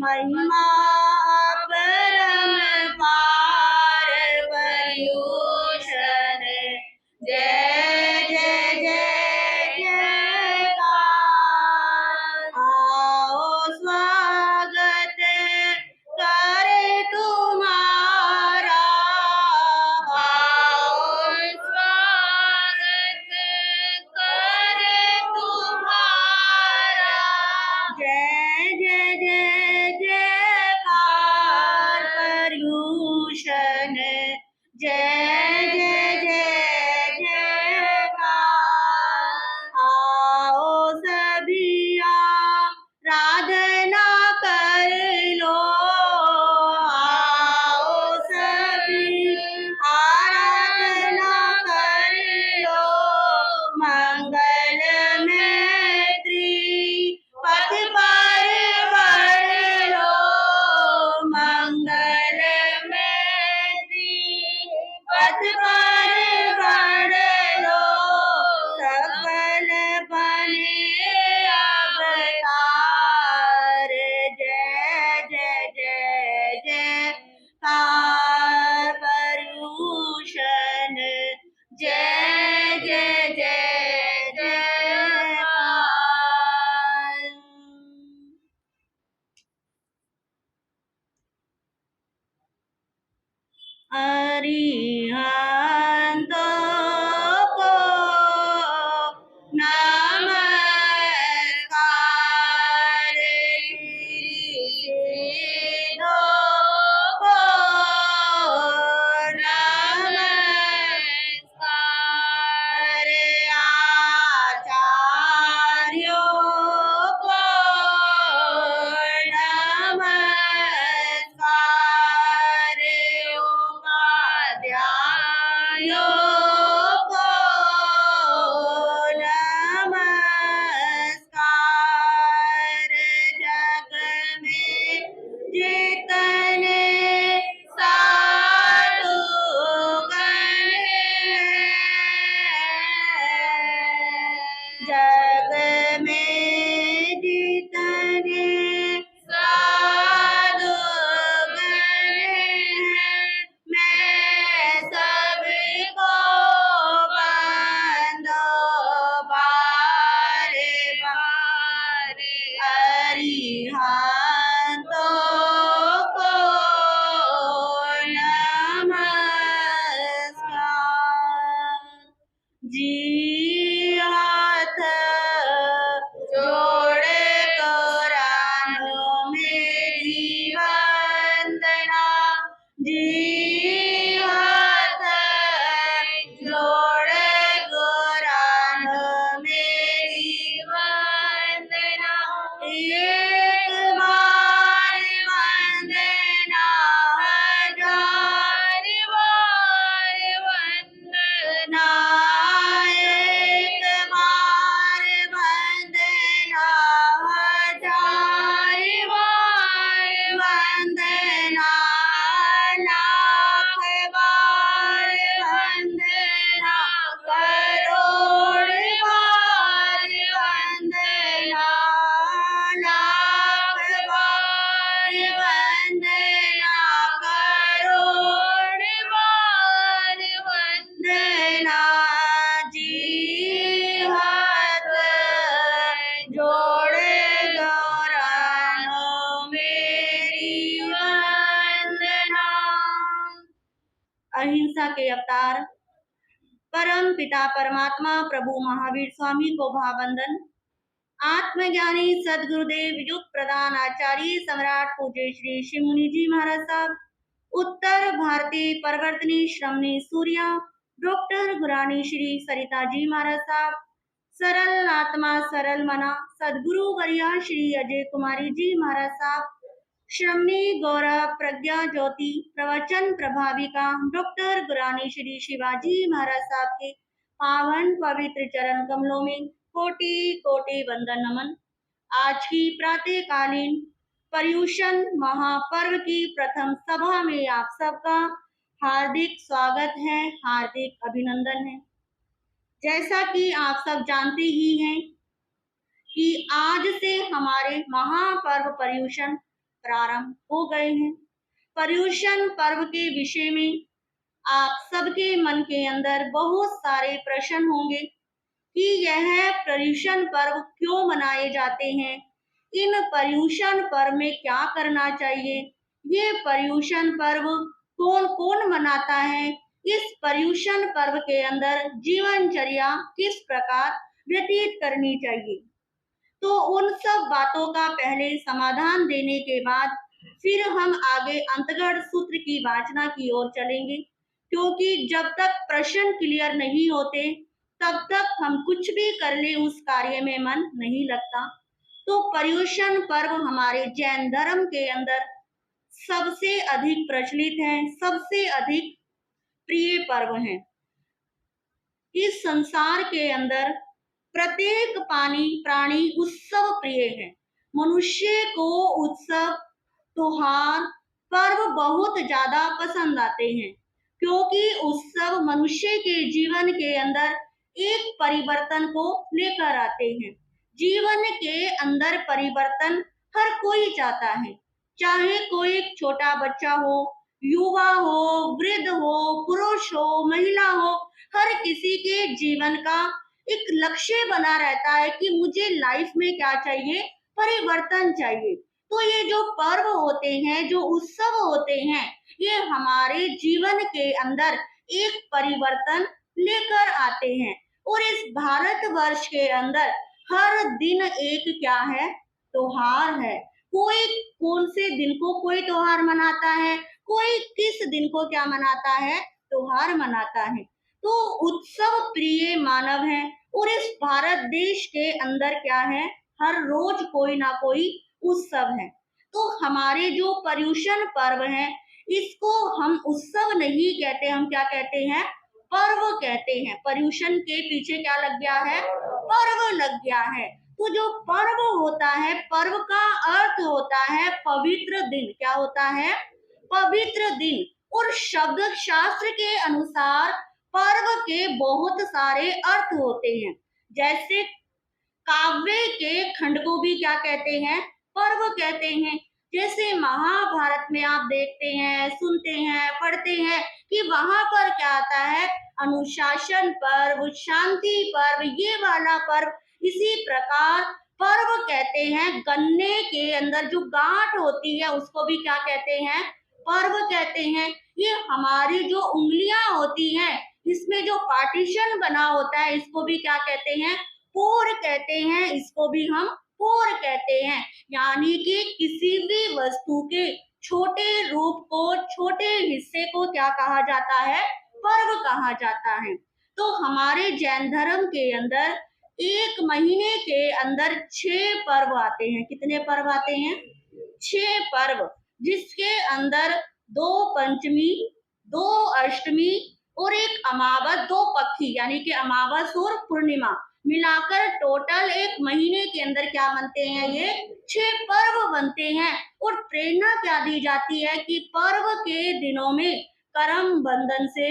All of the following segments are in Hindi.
महिमा परम पार पर्यूषण जय जय जय जयकार। आओ स्वागत करे तुम्हारा, आओ स्वागत करे तुम्हारा। जय जय जय जयकार पर्यूषण जय जय जय जयकार। आओ सभी आराधना कर लो, आओ सभी आराधना कर लो। मंगल मैत्री पथ पर बढ़ लो, मंगल मैत्री पथ पर बढ़ लो। सफल बने अवतार जय जय जय जयकार पर्यूषण जय जय जय जयकार। अरिहंतों को नमस्कार, सिद्धों को नमस्कार, आचार्यों को नमस्कार, उपाध्यायों को नमस्कार। जग में जितने साधुगण हैं, जग में जितने साधुगण हैं, मैं सबको बंदो बार बार। अरिहंतों को नमस्कार। जी हाथ जोड़े गौरानो मेरी वंदना, जी हाथ जोड़े गौरानो मेरी वंदना। एक बार वंदना हजार बार वंदना, एक बार वंदना हजार बार वंदना, लाख बार वंदना, करोड़ बार वंदना, लाख बार वंदना, करोड़ बार वंदना। जी हाथ जोड़े गौरानो मेरी वंदना। अहिंसा के अवतार परम पिता परमात्मा प्रभु महावीर स्वामी को भाववंदन। आत्मज्ञानी सदगुरुदेव युग प्रधान आचार्य सम्राट पूज्य श्री शिव मुनि जी महाराज साहब, उत्तर भारतीय परिवर्तनी श्रमणी सूर्या डॉक्टर गुरानी श्री सरिता जी महाराज साहब, सरल आत्मा सरल मना सदगुरु वर्या श्री अजय कुमारी जी महाराज साहब, श्रमणी गौरव प्रज्ञा ज्योति प्रवचन प्रभाविका डॉक्टर गुरानी श्री शिवाजी महाराज साहब के पावन पवित्र चरण कमलों में कोटि कोटि वंदन नमन। आज की प्रातःकालीन पर्यूषण महापर्व की प्रथम सभा में आप सबका हार्दिक स्वागत है, हार्दिक अभिनंदन है। जैसा कि आप सब जानते ही हैं कि आज से हमारे महापर्व पर्यूषण प्रारंभ हो गए हैं। पर्युषण पर्व के विषय में आप सबके मन के अंदर बहुत सारे प्रश्न होंगे कि यह पर्युषण पर्व क्यों मनाए जाते हैं, इन पर्युषण पर्व में क्या करना चाहिए, ये पर्युषण पर्व कौन कौन मनाता है, इस पर्युषण पर्व के अंदर जीवनचर्या किस प्रकार व्यतीत करनी चाहिए। तो उन सब बातों का पहले समाधान देने के बाद फिर हम आगे अंतगढ़ सूत्र की वाचना की ओर चलेंगे, क्योंकि जब तक प्रश्न क्लियर नहीं होते तब तक हम कुछ भी कर ले उस कार्य में मन नहीं लगता। तो पर्युषण पर्व हमारे जैन धर्म के अंदर सबसे अधिक प्रचलित है, सबसे अधिक प्रिय पर्व है। इस संसार के अंदर प्रत्येक प्राणी उत्सव प्रिय है। मनुष्य को उत्सव, त्योहार, पर्व बहुत ज्यादा पसंद आते हैं, क्योंकि उत्सव मनुष्य के जीवन के अंदर एक परिवर्तन को लेकर आते हैं। जीवन के अंदर परिवर्तन हर कोई चाहता है, चाहे कोई छोटा बच्चा हो, युवा हो, वृद्ध हो, पुरुष हो, महिला हो, हर किसी के जीवन का एक लक्ष्य बना रहता है कि मुझे लाइफ में क्या चाहिए, परिवर्तन चाहिए। तो ये जो पर्व होते हैं, जो उत्सव होते हैं, ये हमारे जीवन के अंदर एक परिवर्तन लेकर आते हैं। और इस भारतवर्ष के अंदर हर दिन एक क्या है, त्योहार है। कोई कौन से दिन को कोई त्योहार मनाता है, कोई किस दिन को क्या मनाता है, त्योहार मनाता है। तो उत्सव प्रिय मानव है और इस भारत देश के अंदर क्या है, हर रोज कोई ना कोई उत्सव है। तो हमारे जो पर्युषण पर्व है, इसको हम उत्सव नहीं कहते, हम क्या कहते हैं, पर्व कहते हैं। पर्युषण के पीछे क्या लग गया है, पर्व लग गया है। तो जो पर्व होता है, पर्व का अर्थ होता है पवित्र दिन। क्या होता है, पवित्र दिन। और शब्द शास्त्र के अनुसार पर्व के बहुत सारे अर्थ होते हैं। जैसे काव्य के खंड को भी क्या कहते हैं, पर्व कहते हैं। जैसे महाभारत में आप देखते हैं, सुनते हैं, पढ़ते हैं कि वहां पर क्या आता है, अनुशासन पर्व, शांति पर्व, ये वाला पर्व। इसी प्रकार पर्व कहते हैं, गन्ने के अंदर जो गांठ होती है उसको भी क्या कहते हैं, पर्व कहते हैं। ये हमारी जो उंगलियां होती हैं, इसमें जो पार्टीशन बना होता है, इसको भी क्या कहते हैं, पोर कहते हैं। इसको भी हम पोर कहते हैं। यानी कि किसी भी वस्तु के छोटे रूप को, छोटे हिस्से को क्या कहा जाता है, पर्व कहा जाता है। तो हमारे जैन धर्म के अंदर एक महीने के अंदर 6 पर्व आते हैं। कितने पर्व आते हैं, 6 पर्व, जिसके अंदर 2 पंचमी, 2 अष्टमी और एक अमावस, 2 पक्षी यानी कि अमावस और पूर्णिमा मिलाकर टोटल एक महीने के अंदर क्या बनते हैं, ये 6 पर्व बनते हैं। और प्रेरणा क्या दी जाती है कि पर्व के दिनों में कर्म बंधन से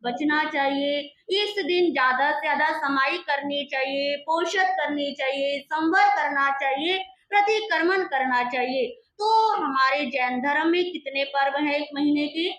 बचना चाहिए। इस दिन ज्यादा से ज्यादा समाई करनी चाहिए, पोषण करनी चाहिए, संवर करना चाहिए, प्रतिक्रमण करना चाहिए। तो हमारे जैन धर्म में कितने पर्व हैं, एक महीने के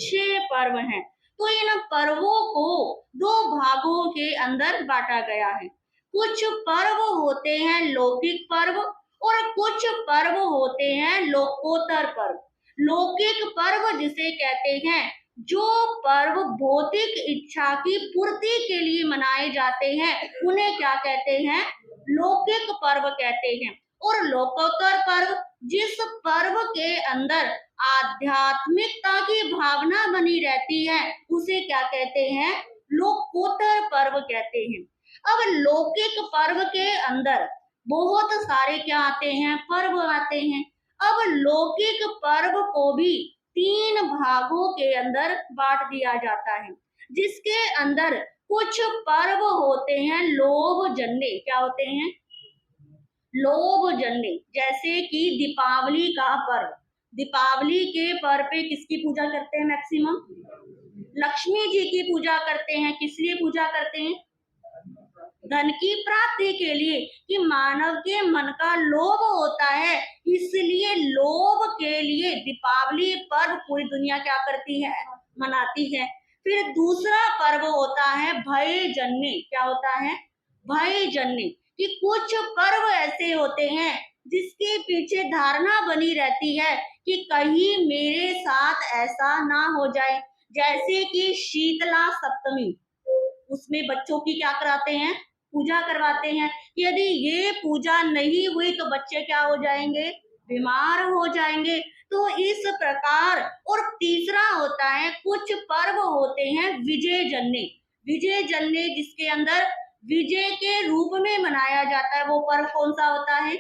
6 पर्व हैं। तो इन पर्वों को 2 भागों के अंदर बांटा गया है। कुछ पर्व होते हैं लौकिक पर्व और कुछ पर्व होते हैं लोकोत्तर पर्व। लौकिक पर्व जिसे कहते हैं, जो पर्व भौतिक इच्छा की पूर्ति के लिए मनाए जाते हैं, उन्हें क्या कहते हैं, लौकिक पर्व कहते हैं। और लोकोत्तर पर्व, जिस पर्व के अंदर आध्यात्मिकता की भावना बनी रहती है, उसे क्या कहते हैं, लोकोत्तर पर्व कहते हैं। अब लौकिक पर्व के अंदर बहुत सारे क्या आते हैं, पर्व आते हैं। अब लौकिक पर्व को भी 3 भागों के अंदर बांट दिया जाता है, जिसके अंदर कुछ पर्व होते हैं लोभ जन्य। क्या होते हैं, लोभ जन्य। जैसे कि दीपावली का पर्व, दीपावली के पर्व पे किसकी पूजा करते हैं, मैक्सिमम लक्ष्मी जी की पूजा करते हैं। किस लिए पूजा करते हैं, धन की प्राप्ति के लिए, कि मानव के मन का लोभ होता है, इसलिए लोभ के लिए दीपावली पर्व पूरी दुनिया क्या करती है, मनाती है। फिर दूसरा पर्व होता है भय जन्य। क्या होता है? भय जन्य, कि कुछ पर्व ऐसे होते हैं जिसके पीछे धारणा बनी रहती है कि कहीं मेरे साथ ऐसा ना हो जाए। जैसे कि शीतला सप्तमी, उसमें बच्चों की क्या कराते हैं, पूजा करवाते हैं। यदि ये पूजा नहीं हुई तो बच्चे क्या हो जाएंगे, बीमार हो जाएंगे। तो इस प्रकार, और तीसरा होता है, कुछ पर्व होते हैं विजय जन्य। विजय जन्य जिसके अंदर विजय के रूप में मनाया जाता है, वो पर्व कौन सा होता है,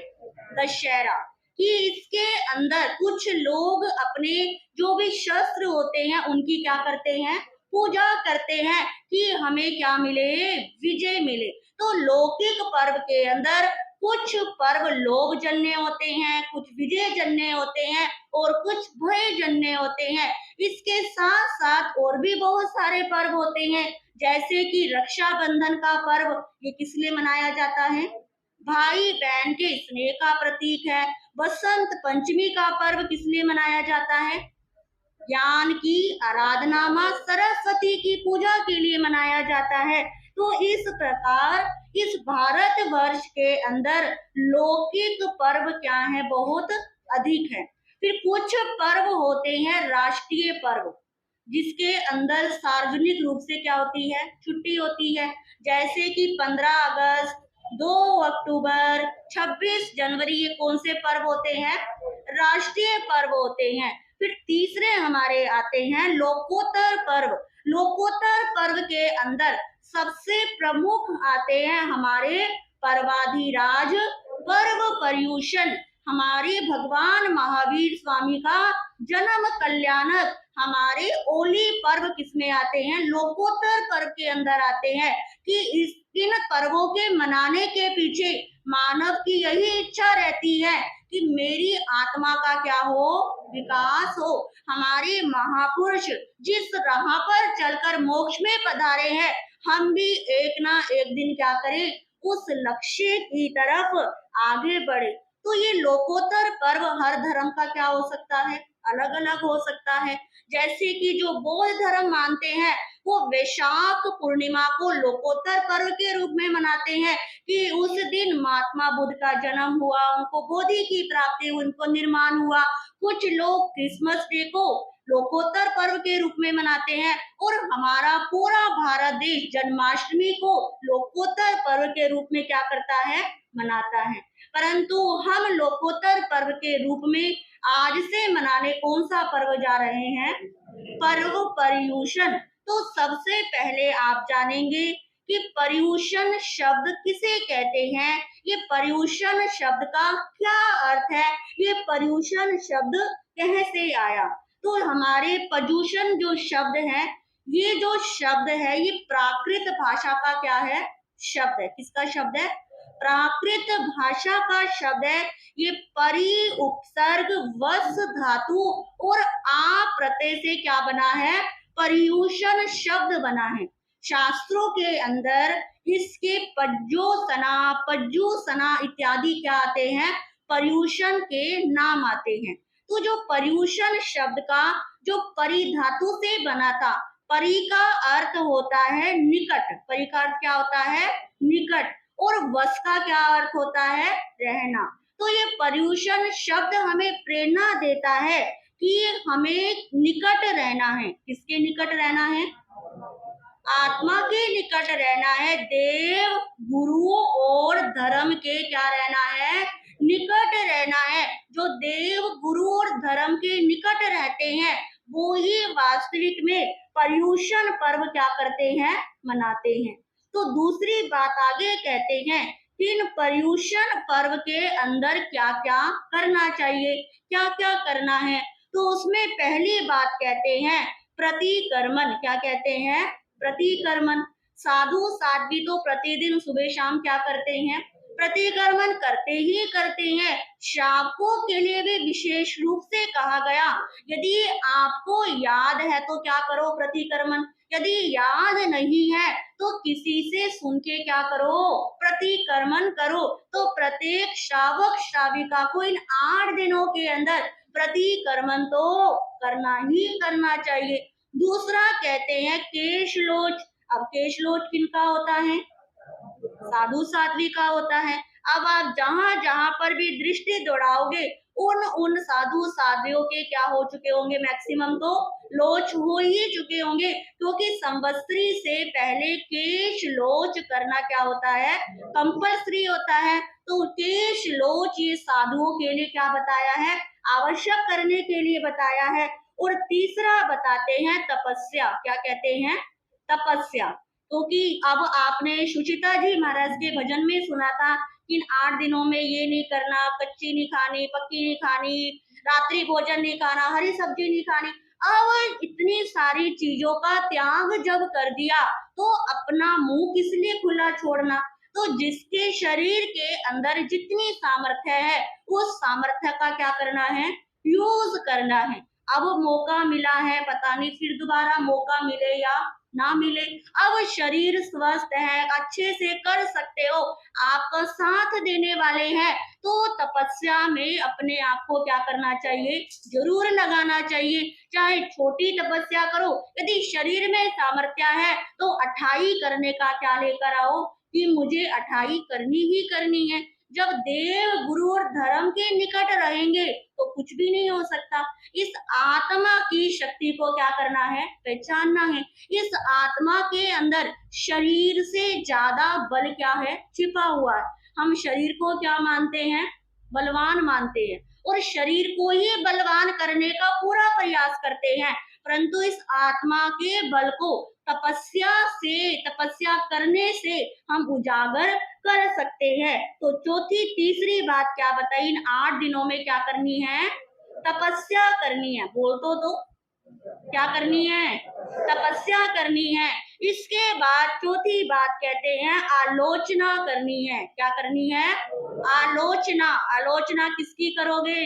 दशहरा। कि इसके अंदर कुछ लोग अपने जो भी शस्त्र होते हैं उनकी क्या करते हैं, पूजा करते हैं कि हमें क्या मिले, विजय मिले। तो लौकिक पर्व के अंदर कुछ पर्व लोभ जन्य होते हैं, कुछ विजय जन्य होते हैं, और कुछ भय जन्य होते हैं। इसके साथ साथ और भी बहुत सारे पर्व होते हैं, जैसे कि रक्षाबंधन का पर्व, ये किस लिए मनाया जाता है, भाई बहन के स्नेह का प्रतीक है। बसंत पंचमी का पर्व किस लिए मनाया जाता है, ज्ञान की आराधना, माँ सरस्वती की पूजा के लिए मनाया जाता है। तो इस प्रकार इस भारत वर्ष के अंदर लौकिक पर्व क्या है, बहुत अधिक है। फिर कुछ पर्व होते हैं राष्ट्रीय पर्व, जिसके अंदर सार्वजनिक रूप से क्या होती है, छुट्टी होती है। जैसे कि 15 अगस्त, 2 अक्टूबर, 26 जनवरी, ये कौन से पर्व होते हैं, राष्ट्रीय पर्व होते हैं। फिर तीसरे हमारे आते हैं लोकोत्तर पर्व। लोकोत्तर पर्व के अंदर सबसे प्रमुख आते हैं हमारे पर्वाधिराज पर्व पर्युषण, हमारे भगवान महावीर स्वामी का जन्म कल्याणक हमारे ओली पर्व किसमें आते हैं, लोकोत्तर पर्व के अंदर आते हैं। कि इन पर्वों के मनाने के पीछे मानव की यही इच्छा रहती है कि मेरी आत्मा का क्या हो, विकास हो। हमारे महापुरुष जिस राह पर चलकर मोक्ष में पधारे हैं, हम भी एक ना एक दिन क्या करें, उस लक्ष्य की तरफ आगे बढ़े। तो ये लोकोत्तर पर्व हर धर्म का क्या हो सकता है, अलग अलग हो सकता है। जैसे कि जो बौद्ध धर्म मानते हैं वो वैशाख पूर्णिमा को लोकोत्तर पर्व के रूप में मनाते हैं, कि उस दिन महात्मा बुद्ध का जन्म हुआ, उनको बोधि की प्राप्ति, उनको निर्माण हुआ। कुछ लोग क्रिसमस डे को लोकोत्तर पर्व के रूप में मनाते हैं, और हमारा पूरा भारत देश जन्माष्टमी को लोकोत्तर पर्व के रूप में क्या करता है, मनाता है। परंतु हम लोकोत्तर पर्व के रूप में आज से मनाने कौन सा पर्व जा रहे हैं, पर्व पर्युषण। तो सबसे पहले आप जानेंगे कि पर्युषण शब्द किसे कहते हैं, ये पर्युषण शब्द का क्या अर्थ है, ये पर्युषण शब्द कहाँ से आया। तो हमारे पर्युषण जो शब्द है, ये जो शब्द है ये प्राकृत भाषा का क्या है, शब्द है। किसका शब्द है, प्राकृत भाषा का शब्द है। ये परि उपसर्ग वस धातु और आ प्रत्यय से क्या बना है, पर्युषण शब्द बना है। शास्त्रों के अंदर इसके पज्जू सना इत्यादि क्या आते हैं, पर्युषण के नाम आते हैं। तो जो पर्युषण शब्द का जो परि धातु से बना था, परि का अर्थ होता है निकट, परि का अर्थ क्या होता है, निकट, और वस का क्या अर्थ होता है, रहना। तो ये पर्युषण शब्द हमें प्रेरणा देता है कि हमें निकट रहना है। किसके निकट रहना है, आत्मा के निकट रहना है। देव गुरु और धर्म के क्या रहना है, निकट रहना है। जो देव गुरु और धर्म के निकट रहते हैं वो ही वास्तविक में पर्युषण पर्व क्या करते हैं, मनाते हैं। तो दूसरी बात आगे कहते हैं, इन पर्युषण पर्व के अंदर क्या क्या करना चाहिए, क्या क्या करना है। तो उसमें पहली बात कहते हैं प्रतिकर्मण। क्या कहते हैं, प्रतिकर्मण। साधु साध्वी तो प्रतिदिन सुबह शाम क्या करते हैं, प्रतिकर्मण करते ही करते हैं। श्रावकों के लिए भी विशेष रूप से कहा गया, यदि आपको याद है तो क्या करो, प्रतिकर्मण। यदि याद नहीं है तो किसी से सुन के क्या करो, प्रतिक्रमण करो। तो प्रत्येक श्रावक श्राविका को इन 8 दिनों के अंदर प्रतिक्रमण तो करना ही करना चाहिए। दूसरा कहते हैं केशलोच। अब केशलोच किनका होता है, साधु साध्वी का होता है। अब आप जहां जहां पर भी दृष्टि दौड़ाओगे उन साधु साध्वियों के क्या हो चुके होंगे, मैक्सिमम तो लोच हो ही चुके होंगे, क्योंकि संवत्सरी से पहले केश लोच करना क्या होता है, कंपल्सरी होता है। तो केश लोच ये साधुओं के लिए क्या बताया है, आवश्यक करने के लिए बताया है। और तीसरा बताते हैं तपस्या। क्या कहते हैं, तपस्या। क्योंकि अब आपने सुचिता जी महाराज के भजन में सुना था कि इन 8 दिनों में ये नहीं करना, कच्ची नहीं खानी, पक्की नहीं खानी, रात्रि भोजन नहीं खाना, हरी सब्जी नहीं खानी। अब इतनी सारी चीजों का त्याग जब कर दिया तो अपना मुंह किस लिए खुला छोड़ना। तो जिसके शरीर के अंदर जितनी सामर्थ्य है उस सामर्थ्य का क्या करना है, यूज करना है। अब मौका मिला है, पता नहीं फिर दोबारा मौका मिले या ना मिले। अब शरीर स्वस्थ है, अच्छे से कर सकते हो, आपका साथ देने वाले हैं, तो तपस्या में अपने आप को क्या करना चाहिए, जरूर लगाना चाहिए। चाहे छोटी तपस्या करो, यदि शरीर में सामर्थ्य है तो 28 करने का क्या लेकर आओ कि मुझे 28 करनी ही करनी है। जब देव गुरु और धर्म के निकट रहेंगे तो कुछ भी नहीं हो सकता। इस आत्मा की शक्ति को क्या करना है, पहचानना है। इस आत्मा के अंदर शरीर से ज्यादा बल क्या है, छिपा हुआ है। हम शरीर को क्या मानते हैं, बलवान मानते हैं, और शरीर को ही बलवान करने का पूरा प्रयास करते हैं, परंतु इस आत्मा के बल को तपस्या करने से हम उजागर कर सकते हैं। तो चौथी तीसरी बात क्या बताई, इन 8 दिनों में क्या करनी है, तपस्या करनी है। बोल तो क्या करनी है, तपस्या करनी है। इसके बाद चौथी बात कहते हैं आलोचना करनी है। क्या करनी है, आलोचना। आलोचना किसकी करोगे,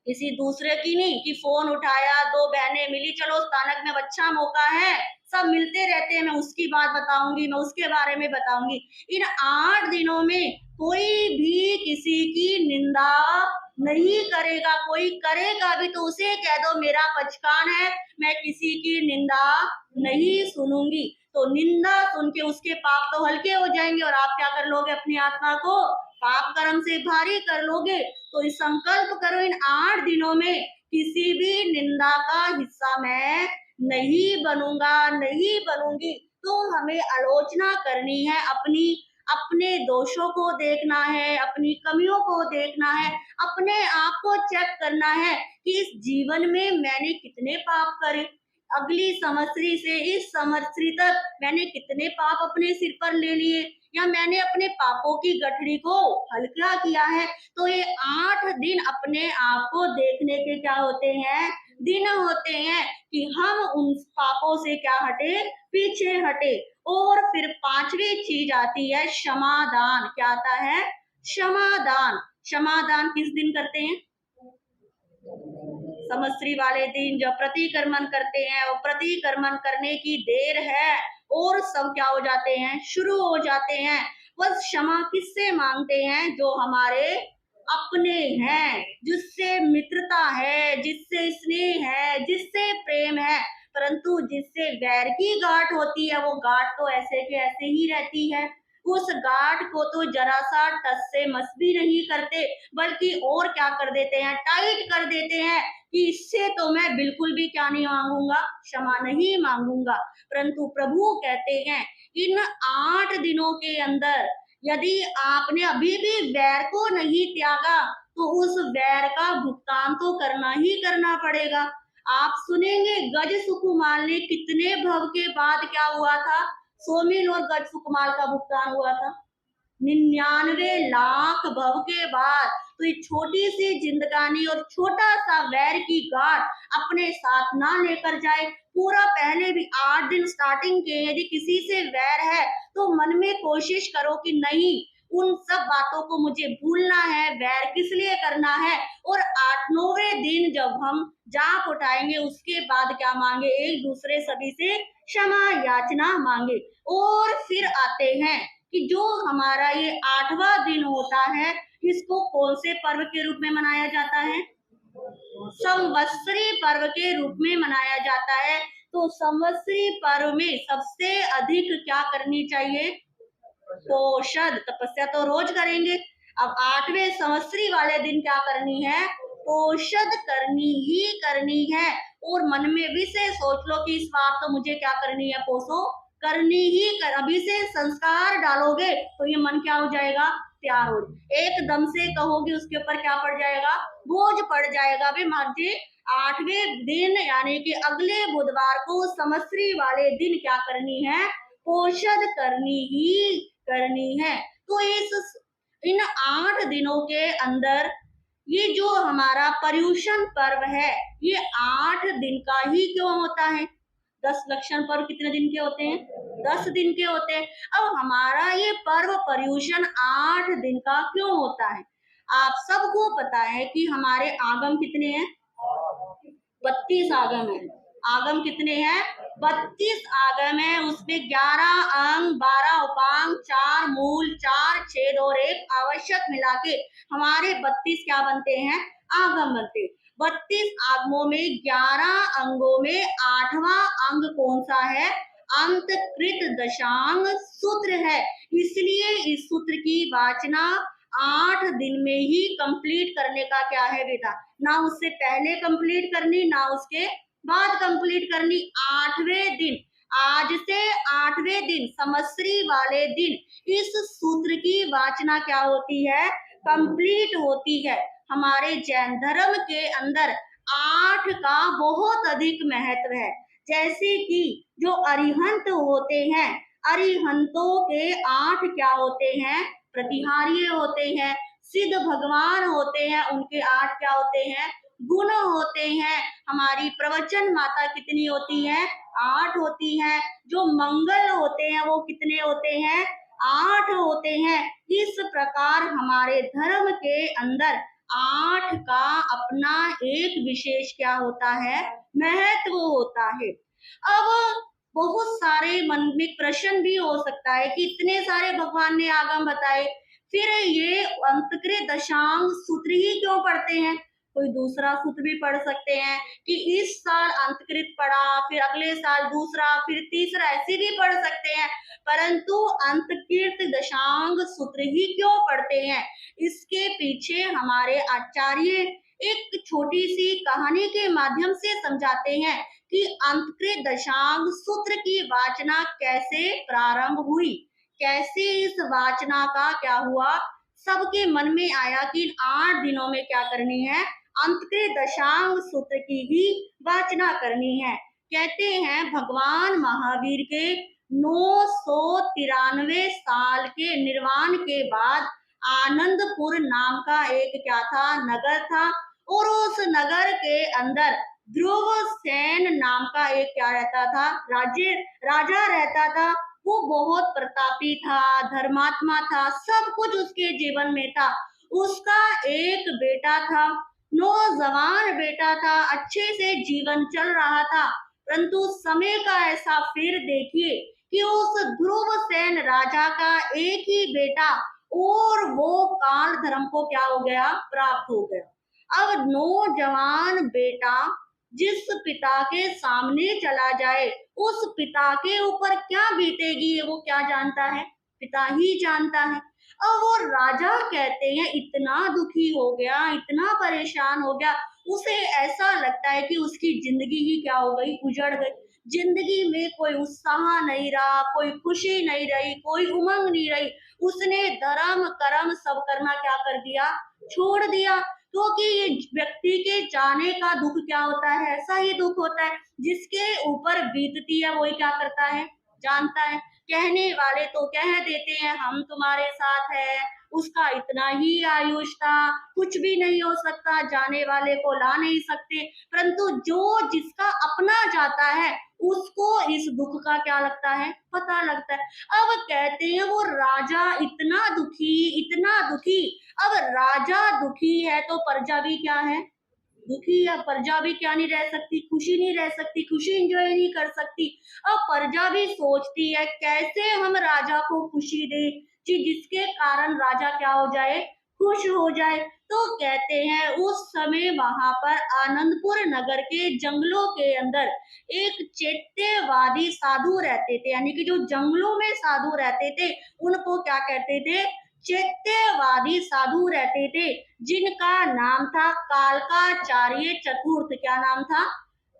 किसी दूसरे की नहीं कि फोन उठाया, 2 बहनें मिली, चलो स्थानक में अच्छा मौका है, सब मिलते रहते हैं, मैं उसकी बात बताऊंगी, मैं उसके बारे में बताऊंगी। इन 8 दिनों में कोई भी किसी की निंदा नहीं करेगा। कोई करेगा भी तो उसे कह दो मेरा पचकान है, मैं किसी की निंदा नहीं सुनूंगी। तो निंदा सुन के उसके पाप तो हल्के हो जाएंगे और आप क्या कर लोगे, अपनी आत्मा को पाप कर्म से भारी कर लोगे। तो इस संकल्प करो, इन 8 दिनों में किसी भी निंदा का हिस्सा मैं नहीं बनूंगा, नहीं बनूंगी। तो हमें आलोचना करनी है, अपने दोषों को देखना है, अपनी कमियों को देखना है, अपने आप को चेक करना है कि इस जीवन में मैंने कितने पाप करे, अगली संवत्सरी से इस संवत्सरी तक मैंने कितने पाप अपने सिर पर ले लिए, या मैंने अपने पापों की गठरी को हल्का किया है। तो ये 8 दिन अपने आप को देखने के क्या होते हैं, दिन होते हैं कि हम उन पापों से क्या हटे, पीछे हटे। और फिर 5वीं चीज आती है क्षमादान। क्या आता है, क्षमादान। क्षमादान किस दिन करते हैं, संवत्सरी वाले दिन जब प्रतिक्रमण करते हैं, और प्रतिक्रमण करने की देर है और सब क्या हो जाते हैं, शुरू हो जाते हैं। बस क्षमा किससे मांगते हैं, जो हमारे अपने हैं, जिससे मित्रता है, जिससे स्नेह है, जिससे प्रेम है। परंतु जिससे वैर की गांठ होती है वो गांठ तो ऐसे के ऐसे ही रहती है। उस गांठ को तो जरा सा टस से मस भी नहीं करते, बल्कि और क्या कर देते हैं, टाइट कर देते हैं कि इससे तो मैं बिल्कुल भी क्या नहीं मांगूंगा, क्षमा नहीं मांगूंगा। परंतु प्रभु कहते हैं इन 8 दिनों के अंदर यदि आपने अभी भी वैर को नहीं त्यागा तो उस वैर का भुगतान तो करना ही करना पड़ेगा। आप सुनेंगे गज सुकुमार ने कितने भव के बाद क्या हुआ था, सोमिन और गज सुकुमार का भुगतान हुआ था 99 लाख भव के बाद। तो ये छोटी सी जिंदगानी और छोटा सा वैर की गांठ अपने साथ ना लेकर जाए। पूरा पहले भी 8 दिन स्टार्टिंग के यदि किसी से वैर है तो मन में कोशिश करो कि नहीं, उन सब बातों को मुझे भूलना है, वैर किस लिए करना है। और 8वें दिन जब हम जाप उठाएंगे उसके बाद क्या मांगे, एक दूसरे सभी से क्षमा याचना मांगे। और फिर आते हैं कि जो हमारा ये 8वां दिन होता है, इसको कौन से पर्व के रूप में मनाया जाता है, संवत्सरी पर्व के रूप में मनाया जाता है। तो संवत्सरी पर्व में सबसे अधिक क्या करनी चाहिए, पोषद तपस्या तो रोज करेंगे। अब 8वें संवत्सरी वाले दिन क्या करनी है, पोषद करनी ही करनी है। और मन में भी से सोच लो कि इस बार तो मुझे क्या करनी है, पोषो करनी ही कर। अभी से संस्कार डालोगे तो ये मन क्या हो जाएगा, तैयार हो। एकदम से कहोगे उसके ऊपर क्या पड़ जाएगा, बोझ पड़ जाएगा। भी मुझे 8वें दिन यानी कि अगले बुधवार को संवत्सरी वाले दिन क्या करनी है, पोषद करनी ही करनी है। तो इन 8 दिनों के अंदर ये जो हमारा पर्युषण पर्व है, ये 8 दिन का ही क्यों होता है। 10 लक्षण पर्व कितने दिन के होते हैं, 10 दिन के होते हैं। अब हमारा ये पर्व पर्युषण 8 दिन का क्यों होता है। आप सबको पता है कि हमारे आगम कितने हैं, 32 आगम है। आगम कितने हैं, 32 आगम है। उसमें 11 अंग, 12 उपांग, 4 मूल, 4 छेद और 1 आवश्यक मिला के हमारे 32 क्या बनते हैं, आगम बनते। 32 आगमों में 11 अंगों में 8वां अंग कौन सा है, अंतकृत दशांग सूत्र है। इसलिए इस सूत्र की वाचना 8 दिन में ही कंप्लीट करने का क्या है विधा, ना उससे पहले कंप्लीट करनी ना उसके बाद कंप्लीट करनी। 8वें दिन, आज से 8वें दिन संवत्सरी वाले दिन इस सूत्र की वाचना क्या होती है, कंप्लीट होती है। हमारे जैन धर्म के अंदर 8 का बहुत अधिक महत्व है। जैसे कि जो अरिहंत होते हैं, अरिहंतों के 8 क्या होते हैं, प्रतिहार्य होते हैं। सिद्ध भगवान होते हैं, उनके 8 क्या होते हैं, गुण होते हैं। हमारी प्रवचन माता कितनी होती है, 8 होती हैं। जो मंगल होते हैं वो कितने होते हैं, 8 होते हैं। इस प्रकार हमारे धर्म के अंदर 8 का अपना एक विशेष क्या होता है, महत्व होता है। अब बहुत सारे मन में प्रश्न भी हो सकता है कि इतने सारे भगवान ने आगम बताए, फिर ये अंतकृत दशांग सूत्र ही क्यों पढ़ते हैं। कोई दूसरा सूत्र भी पढ़ सकते हैं कि इस साल अंतकृत पढ़ा, फिर अगले साल दूसरा, फिर तीसरा, ऐसे भी पढ़ सकते हैं। परंतु अंतकृत दशांग सूत्र ही क्यों पढ़ते हैं, इसके पीछे हमारे आचार्य एक छोटी सी कहानी के माध्यम से समझाते हैं कि अंतकृत दशांग सूत्र की वाचना कैसे प्रारंभ हुई, कैसे इस वाचना का क्या हुआ। सबके मन में आया कि 8 दिनों में क्या करनी है, अंतकृत दशांग सूत्र की ही वाचना करनी है। कहते हैं भगवान महावीर के 993 साल के निर्वाण के बाद आनंदपुर नाम का एक क्या था, नगर था। और उस नगर के अंदर ध्रुव सेन नाम का एक क्या रहता था, राजा रहता था। वो बहुत प्रतापी था, धर्मात्मा था, सब कुछ उसके जीवन में था। उसका एक बेटा था, नौजवान बेटा था, अच्छे से जीवन चल रहा था। परंतु समय का ऐसा फिर देखिए कि उस ध्रुव सेन राजा का एक ही बेटा और वो काल धर्म को क्या हो गया, प्राप्त हो गया। अब नौजवान बेटा जिस पिता के सामने चला जाए, उस पिता के ऊपर क्या बीतेगी वो क्या जानता है, पिता ही जानता है। अब वो राजा कहते हैं इतना दुखी हो गया, इतना परेशान हो गया, उसे ऐसा लगता है कि उसकी जिंदगी ही क्या हो गई, उजड़ गई। जिंदगी में कोई उत्साह नहीं रहा, कोई खुशी नहीं रही, कोई उमंग नहीं रही। उसने धर्म कर्म सब करना क्या कर दिया, छोड़ दिया। क्योंकि ये व्यक्ति के जाने का दुख क्या होता है, ऐसा ही दुख होता है जिसके ऊपर बीतती है वही क्या करता है, जानता है। कहने वाले तो कह देते हैं हम तुम्हारे साथ है, उसका इतना ही आयुष था, कुछ भी नहीं हो सकता, जाने वाले को ला नहीं सकते, परंतु जो जिसका अपना जाता है उसको इस दुख का क्या लगता है, पता लगता है। अब कहते हैं वो राजा इतना दुखी। अब राजा दुखी है तो प्रजा भी क्या है, दुखी है। प्रजा भी क्या नहीं रह सकती, खुशी नहीं रह सकती, खुशी एंजॉय नहीं कर सकती। अब प्रजा भी सोचती है कैसे हम राजा को खुशी दे, जिसके कारण राजा क्या हो जाए, खुश हो जाए। तो कहते हैं उस समय वहां पर आनंदपुर नगर के जंगलों के अंदर एक चैत्यवादी साधु रहते थे, यानी कि जो जंगलों में साधु रहते थे उनको क्या कहते थे, चैत्यवादी साधु रहते थे, जिनका नाम था कालकाचार्य चतुर्थ। क्या नाम था,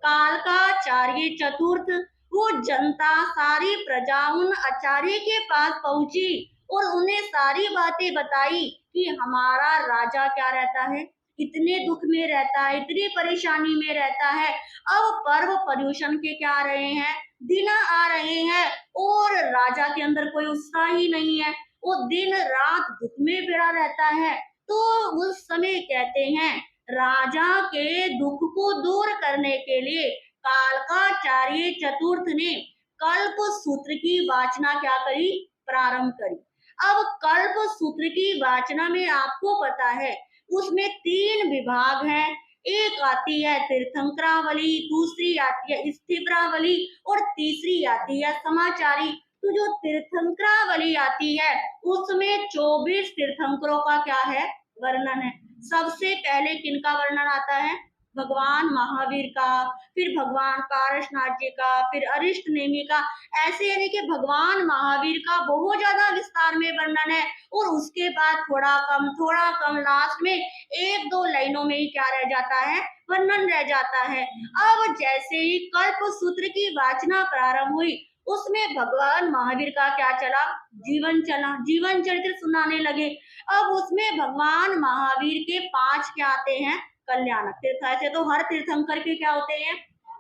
कालकाचार्य चतुर्थ। वो जनता सारी प्रजा उन आचार्य के पास पहुंची और उन्हें सारी बातें बताई कि हमारा राजा क्या रहता है, इतने दुख में रहता है, इतनी परेशानी में रहता है। अब पर्व पर्यूषण के क्या आ रहे हैं, दिन आ रहे हैं और राजा के अंदर कोई उत्साह ही नहीं है, वो दिन रात दुख में भिड़ा रहता है। तो उस समय कहते हैं राजा के दुख को दूर करने के लिए कालकाचार्य चतुर्थ ने कल्प सूत्र की वाचना क्या करी, प्रारंभ करी। अब कल्प सूत्र की वाचना में आपको पता है उसमें 3 विभाग हैं। एक आती है तीर्थंकरावली, दूसरी आती है स्थिब्रावली और तीसरी आती है समाचारी। तो जो तीर्थंकरावली आती है उसमें 24 तीर्थंकरों का क्या है, वर्णन है। सबसे पहले किनका वर्णन आता है, भगवान महावीर का, फिर भगवान पारसनाथ जी का, फिर अरिष्ट नेमि का। ऐसे यानी कि भगवान महावीर का बहुत ज्यादा विस्तार में वर्णन है और उसके बाद थोड़ा कम लास्ट में 1-2 लाइनों में ही क्या रह जाता है, वर्णन रह जाता है। अब जैसे ही कल्प सूत्र की वाचना प्रारंभ हुई उसमें भगवान महावीर का क्या चला, जीवन चला, जीवन चरित्र सुनाने लगे। अब उसमें भगवान महावीर के 5 क्या आते हैं, कल्याणक। तीर्थ ऐसे तो हर तीर्थंकर के क्या होते हैं,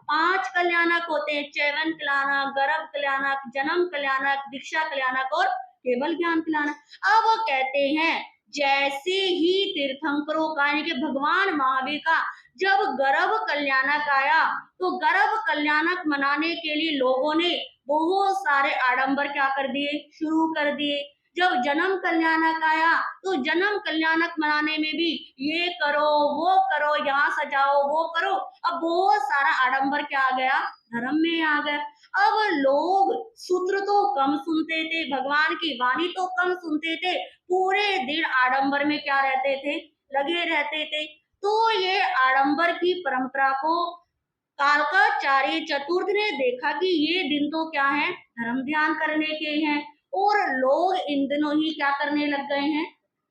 5 कल्याणक होते हैं, चैवन कल्याणक, गर्भ कल्याणक, जन्म कल्याणक, दीक्षा कल्याणक और केवल ज्ञान कल्याणक। अब वो कहते हैं जैसे ही तीर्थंकरों का यानी कि भगवान महावीर का जब गर्भ कल्याणक आया तो गर्भ कल्याणक मनाने के लिए लोगों ने बहुत सारे आडंबर क्या कर दिए, शुरू कर दिए। जब जन्म कल्याणक आया तो जन्म कल्याणक मनाने में भी ये करो वो करो, यहाँ सजाओ वो करो। अब बहुत सारा आडंबर क्या आ गया, धर्म में आ गया। अब लोग सूत्र तो कम सुनते थे, भगवान की वाणी तो कम सुनते थे, पूरे दिन आडंबर में क्या रहते थे, लगे रहते थे। तो ये आडंबर की परंपरा को कालकाचार्य चतुर्थ ने देखा कि ये दिन तो क्या है, धर्म ध्यान करने के हैं और लोग इन दिनों ही क्या करने लग गए हैं,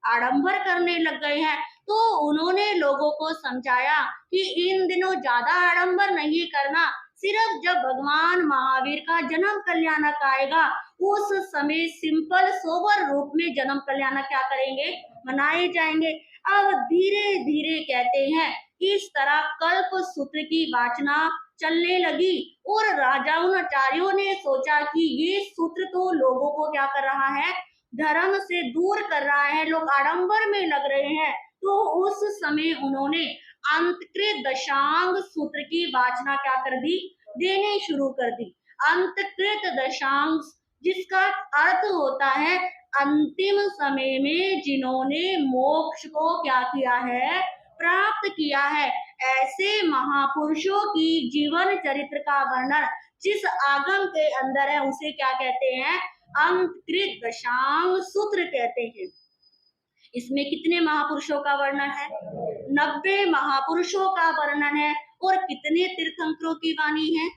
आडंबर करने लग गए हैं। तो उन्होंने लोगों को समझाया कि इन दिनों ज्यादा आडंबर नहीं करना, सिर्फ जब भगवान महावीर का जन्म कल्याणक आएगा उस समय सिंपल सोबर रूप में जन्म कल्याणक क्या करेंगे, मनाए जाएंगे। अब धीरे धीरे कहते हैं इस तरह कल्प सूत्र की वाचना चलने लगी और राजाओं आचार्यों ने सोचा कि ये सूत्र तो लोगों को क्या कर रहा है, धर्म से दूर कर रहा है, लोग आडंबर में लग रहे हैं। तो उस समय उन्होंने अंतकृत दशांग सूत्र की वाचना क्या कर दी, देने शुरू कर दी। अंतकृत दशांग जिसका अर्थ होता है अंतिम समय में जिन्होंने मोक्ष को क्या किया है, प्राप्त किया है। ऐसे महापुरुषों की जीवन चरित्र का वर्णन जिस आगम के अंदर है उसे क्या कहते हैं, अंतकृत दशांग सूत्र कहते हैं। इसमें कितने महापुरुषों का वर्णन है, 90 महापुरुषों का वर्णन है। और कितने तीर्थंकरों की वाणी है,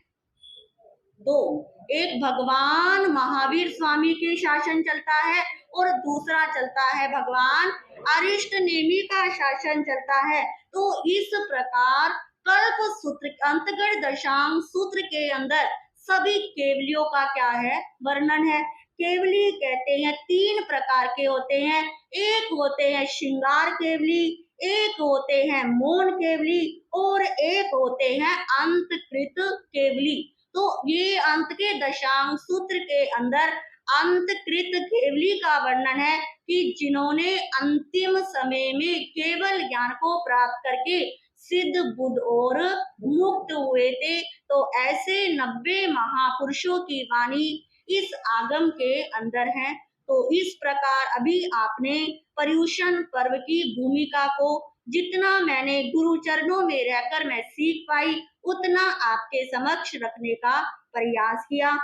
2। एक भगवान महावीर स्वामी के शासन चलता है और दूसरा चलता है भगवान अरिष्ट नेमि का शासन चलता है। तो इस प्रकार कल्प सूत्र अंतगढ़ दशांग सूत्र के अंदर सभी केवलियों का क्या है, वर्णन है। केवली कहते हैं 3 प्रकार के होते हैं, एक होते हैं श्रृंगार केवली, एक होते हैं मौन केवली और एक होते हैं अंतकृत केवली। तो ये अंत के दशांग सूत्र के अंदर अंतकृत केवली का वर्णन है कि जिन्होंने अंतिम समय में केवल ज्ञान को प्राप्त करके सिद्ध बुद्ध और मुक्त हुए थे। तो ऐसे 90 महापुरुषों की वाणी इस आगम के अंदर है। तो इस प्रकार अभी आपने पर्युषण पर्व की भूमिका को जितना मैंने गुरु चरणों में रहकर मैं सीख पाई उतना आपके समक्ष रखने का प्रयास किया।